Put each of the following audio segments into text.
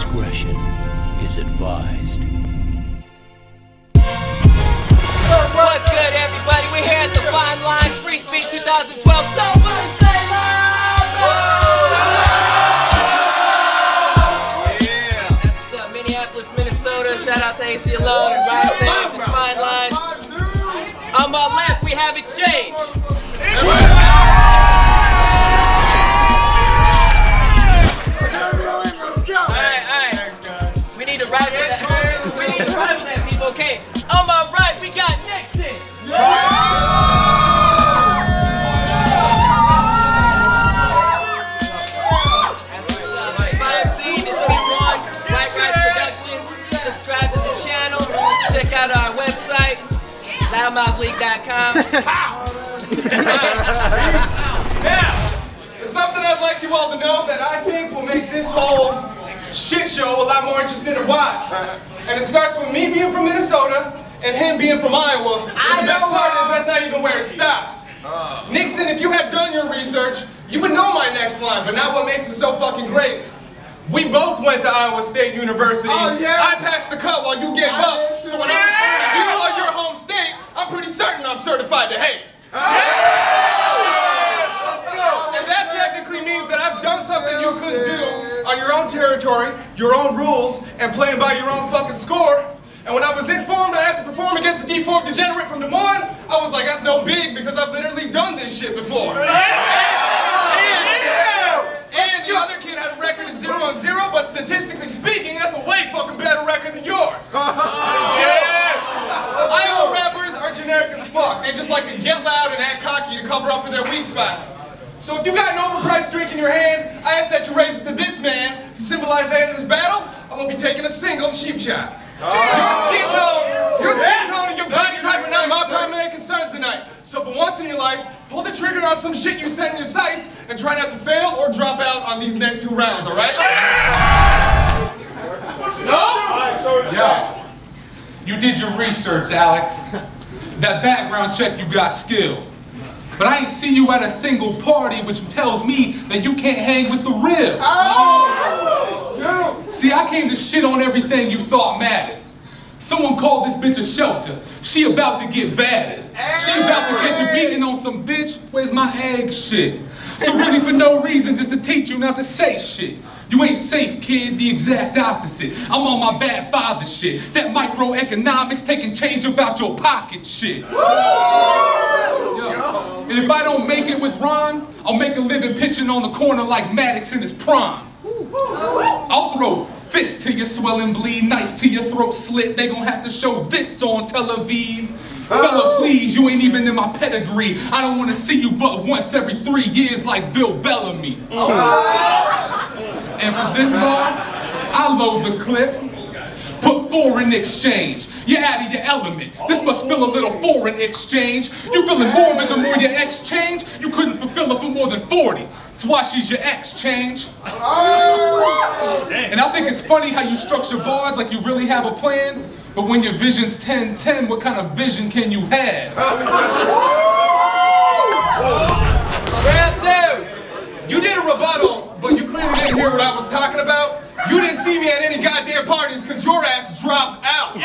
discretion is advised. What's good, everybody? We're here at the Fine Line Free Speech 2012. Somebody say loud! Yeah! That's what's up, Minneapolis, Minnesota. Shout out to AC Alone and Ryan Sayers and Fine Line. On my left, we have Exchange. We need to ride with that. We need to ride with that, people. Okay. On my right, we got Nixon. Subscribe to the channel. Check out our website, loudmouthleague.com. Now, there's something I'd like you all to know that I think will make this whole shit show a lot more interesting to watch. And it starts with me being from Minnesota and him being from Iowa. And the best part is that's not even where it stops. Nixon, if you had done your research, you would know my next line, but not what makes it so fucking great. We both went to Iowa State University. I passed the cut while you gave up. So when you are your home state, I'm pretty certain I'm certified to hate. And that technically means that I've done something you couldn't do on your own territory, your own rules, and playing by your own fucking score. And when I was informed I had to perform against a D4 degenerate from Des Moines, I was like, that's no big because I've literally done this shit before. And the other kid had a record of 0-0, but statistically speaking, that's a way fucking better record than yours. Iowa rappers are generic as fuck. They just like to get loud and act cocky to cover up for their weak spots. So if you got an overpriced drink in your hand, I ask that you raise it to this man to symbolize that in this battle, I won't be taking a single cheap shot. Your skin tone and your body type are not my primary concerns tonight. So for once in your life, pull the trigger on some shit you set in your sights and try not to fail or drop out on these next 2 rounds, alright? No? Yo, you did your research, Alex. That background check, you got skill. But I ain't see you at a single party, which tells me that you can't hang with the real. See, I came to shit on everything you thought mattered. Someone called this bitch a shelter. She about to get battered. She about to catch you beating on some bitch. Where's my egg shit? So really for no reason, just to teach you not to say shit. You ain't safe, kid, the exact opposite. I'm on my bad father shit. That microeconomics taking change about your pocket shit. And if I don't make it with Ron, I'll make a living pitching on the corner like Maddox in his prime. I'll throw fist to your swelling bleed, knife to your throat slit. They gon' have to show this on Tel Aviv. Fella, please, you ain't even in my pedigree. I don't want to see you but once every 3 years like Bill Bellamy. And for this bar, I load the clip. Put 4 in exchange. You're out of your element. This must feel a little foreign exchange. You feeling morbid the more you exchange. You couldn't fulfill her for more than 40. That's why she's your exchange. And I think it's funny how you structure bars like you really have a plan. But when your vision's 10-10, what kind of vision can you have? Round 2. You did a rebuttal, but you clearly didn't hear what I was talking about. You didn't see me at any goddamn parties because your ass dropped out.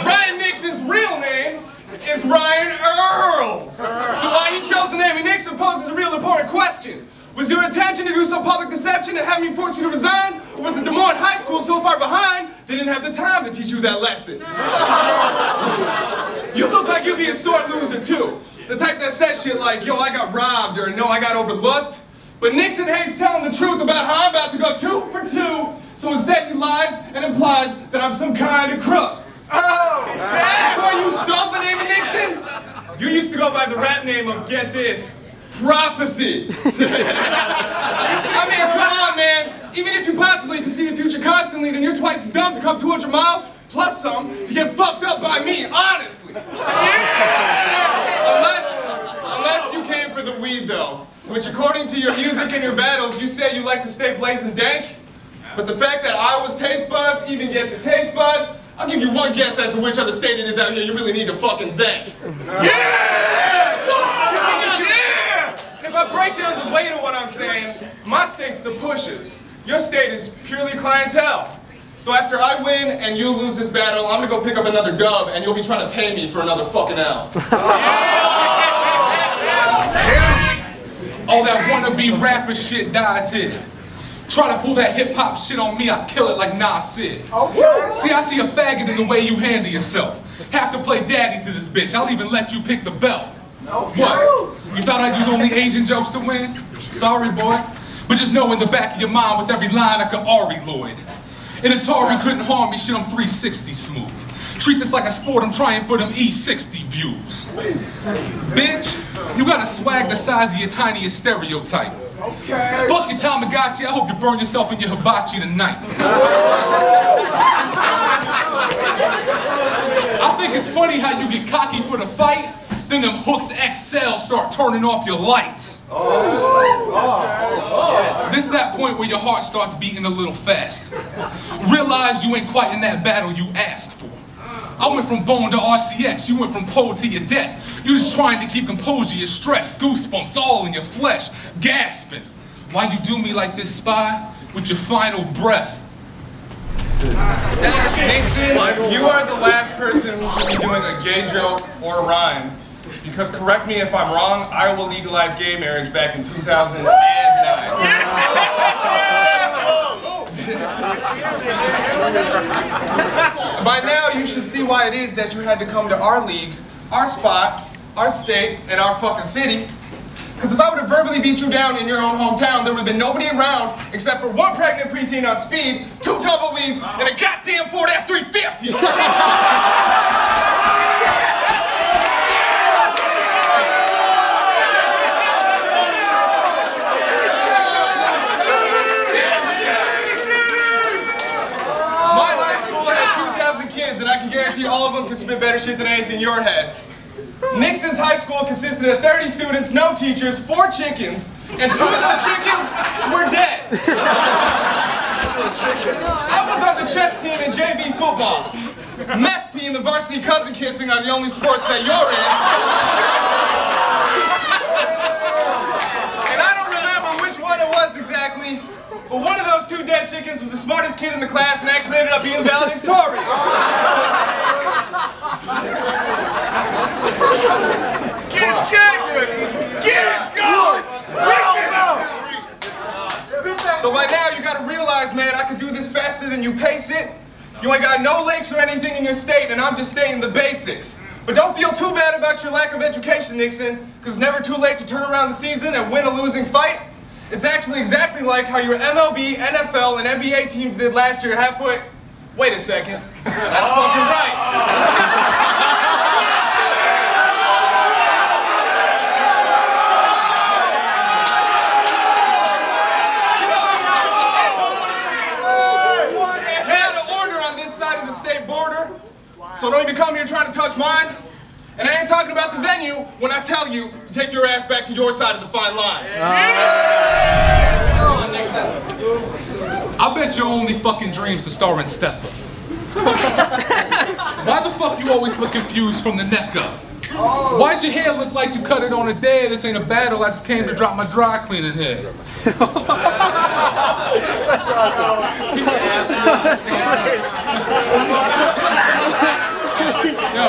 Ryan Nixon's real name is Ryan Earls. So why you chose the name of Nixon poses a real important question. Was your intention to do some public deception and have me force you to resign? Or was it Des Moines High School so far behind they didn't have the time to teach you that lesson? You look like you'd be a sore loser too. The type that says shit like, yo, I got robbed, or no, I got overlooked. But Nixon hates telling the truth about how I'm about to go 2 for 2, so instead he lies and implies that I'm some kind of crook. Before you stole the name of Nixon, you used to go by the rap name of, get this, Prophecy. I mean, come on, man. Even if you possibly can see the future constantly, then you're twice as dumb to come 200 miles, plus some, to get fucked up by me, honestly. Unless you came for the weed, though. Which, according to your music and your battles, you say you like to stay blazing dank. But the fact that Iowa's taste buds even get the taste bud, I'll give you one guess as to which other state it is out here you really need to fucking thank. Yeah! the weight of what I'm saying, my state's the pushes. Your state is purely clientele. So after I win and you lose this battle, I'm gonna go pick up another dub and you'll be trying to pay me for another fucking L. All that wannabe rapper shit dies here. Try to pull that hip-hop shit on me, I kill it like Nas said. Okay. See, I see a faggot in the way you handle yourself. Have to play daddy to this bitch, I'll even let you pick the belt. Okay. What? You thought I'd use only Asian jokes to win? Sorry, boy. But just know in the back of your mind with every line I could Ari Lloyd. And Atari couldn't harm me, shit, I'm 360 smooth. Treat this like a sport, I'm trying for them E60 views. Bitch, you got a swag the size of your tiniest stereotype. Okay. Fuck your Tamagotchi, I hope you burn yourself in your hibachi tonight. I think it's funny how you get cocky for the fight, then them hooks XL start turning off your lights. This is that point where your heart starts beating a little fast. Realize you ain't quite in that battle you asked for. I went from bone to RCX, you went from pole to your death. You just trying to keep composure, your stress, goosebumps all in your flesh, gasping. Why you do me like this, spy? With your final breath. Nixon, you are the last person who should be doing a gay joke or a rhyme. Because correct me if I'm wrong, Iowa legalized gay marriage back in 2009. By now, you should see why it is that you had to come to our league, our spot, our state, and our fucking city. Because if I would have verbally beat you down in your own hometown, there would have been nobody around except for one pregnant preteen on speed, 2 tumbleweeds, and a goddamn Ford F-350. And I can guarantee all of them can spit better shit than anything your head. Nixon's high school consisted of 30 students, no teachers, 4 chickens, and 2 of those chickens were dead. I was on the chess team in JV football. Meth team and varsity cousin kissing are the only sports that you're in. And I don't remember which one it was exactly, but one of those 2 dead chickens was the smartest kid in the class and actually ended up being valedictorian. Get him checked! Get him going! So by now you gotta realize, man, I could do this faster than you pace it. You ain't got no lakes or anything in your state, and I'm just stating the basics. But don't feel too bad about your lack of education, Nixon, because it's never too late to turn around the season and win a losing fight. It's actually exactly like how your MLB, NFL, and NBA teams did last year halfway. Wait a second. That's fucking right. We had an order on this side of the state border, so don't even come here trying to touch mine. And I ain't talking about the venue when I tell you to take your ass back to your side of the fine line. I bet your only fucking dreams to star in Step Up. Why the fuck you always look confused from the neck up? Why's your hair look like you cut it on a day? This ain't a battle, I just came to drop my dry cleaning head. That's awesome. Yo,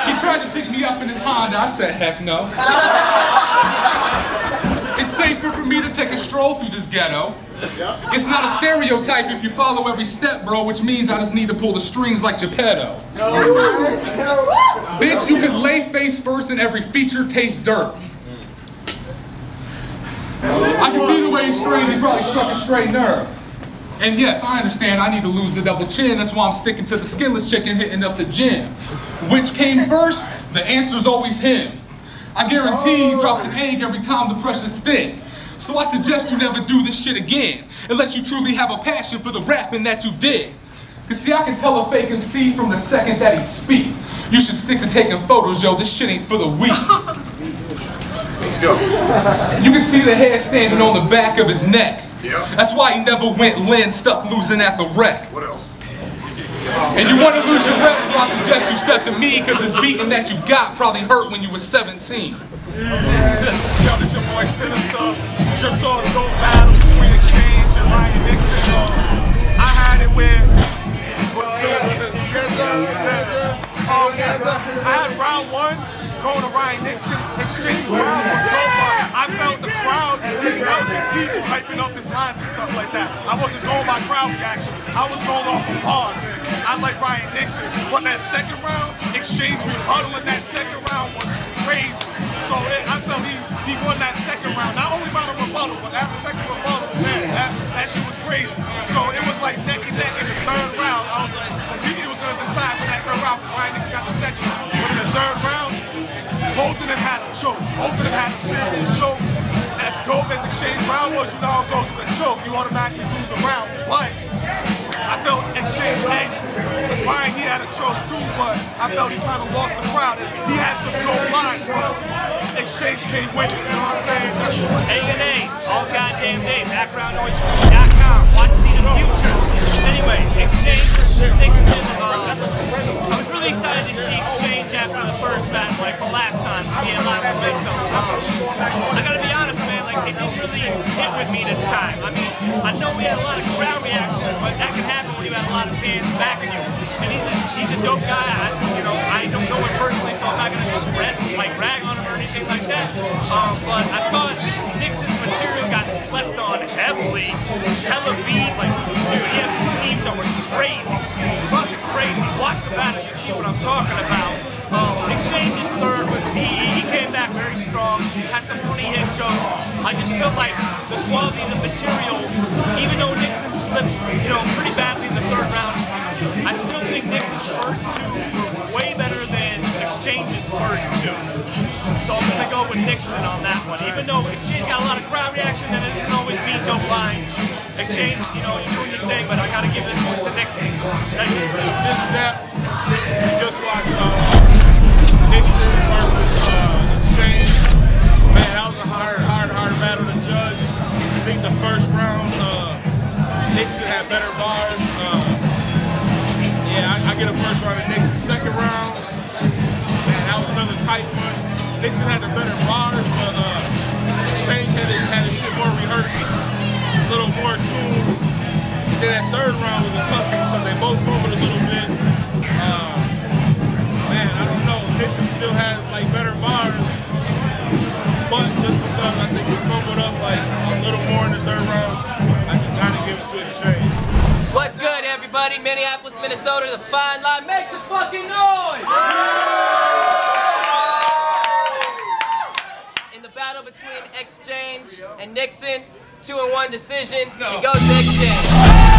he tried to pick me up in his Honda, I said heck no. It's safer for me to take a stroll through this ghetto. It's not a stereotype if you follow every step, bro, which means I just need to pull the strings like Geppetto. Bitch, you can lay face first and every feature tastes dirt. I can see the way he's strained, he probably struck a stray nerve. And yes, I understand I need to lose the double chin, that's why I'm sticking to the skinless chicken hitting up the gym. Which came first? The answer's always him. I guarantee he drops an egg every time the pressure's thick. So I suggest you never do this shit again, unless you truly have a passion for the rapping that you did. Cause see, I can tell a fake MC from the second that he speak. You should stick to taking photos, yo, this shit ain't for the weak. Let's go. You can see the hair standing on the back of his neck. Yeah. That's why he never went Lynn, stuck losing at the wreck. What else? And you want to lose your rep, so I suggest you step to me, cause this beating that you got probably hurt when you were 17. Yo, this your boy Sinister. Just saw a dope battle between Exchange and Ryan Nixon. I had it with what's good? Yes, sir. I had round one going to Ryan Nixon. Exchange rounds were dope. I felt the crowd, that was his people hyping up his lines and stuff like that. I wasn't going by crowd reaction. I was going off of bars. And I like Ryan Nixon. But that second round, Exchange rebuttal in that second round was crazy. So I felt he won that second round. Not only by the rebuttal, but after the second rebuttal, man, that shit was crazy. So it was like neck and neck in the third round. I was like, it was going to decide for that third round. Ryan Nixon got the second round. But in the third round, both of them had a choke. Both of them had a serious choke. As dope as Exchange round was, you know how it goes with a choke. You automatically lose a round. But I felt Exchange edged because Ryan, he had a choke too, but I felt he kind of lost the crowd. He had some dope lines, but Exchange came with it, you know what I'm saying? A&A, all goddamn day, backgroundnoisecrew.com, watch See the Future. Anyway, Exchange versus Nixon. I was really excited to see Exchange after the first battle, like the last time, he had a lot of momentum. I gotta be honest, man, like it didn't really hit with me this time. I mean, I know we had a lot of crowd reaction, but that can happen when you have a lot of fans backing you. And he's a dope guy. I don't know him personally, so I'm not gonna just rag on him or anything like that. But I thought Nixon's material got slept on heavily. Tel Aviv, like, dude, he had some schemes that were crazy, fucking crazy. Watch the battle, you see what I'm talking about. Exchange's third was he came back very strong, had some funny hit jokes. I just felt like the quality of the material, even though Nixon slipped, pretty badly in the third round, I still think Nixon's first two were way better than Exchange's first two. So I'm gonna go with Nixon on that one. Even though Exchange got a lot of crowd reaction and it doesn't always be dope lines. Exchange, you're doing your thing, but I gotta give this one to Nixon. Thank you. This step, we just watched Nixon versus Exchange. Man, that was a hard battle to judge. I think the first round, Nixon had better bars. I get a first round of Nixon. Second round, man, that was another tight one. Nixon had the better bars, but Exchange had his shit more rehearsed, a little more tuned. And then that third round was a tough one because they both fumbled a little bit. Man, I don't know. Nixon still had like better bars, but just because I think he fumbled up like a little more in the third round, I just gotta give it to Exchange. What's good, everybody? Minneapolis, Minnesota, the fine line. Make some fucking noise! In the battle between Exchange and Nixon, 2-1 decision. It goes to Exchange.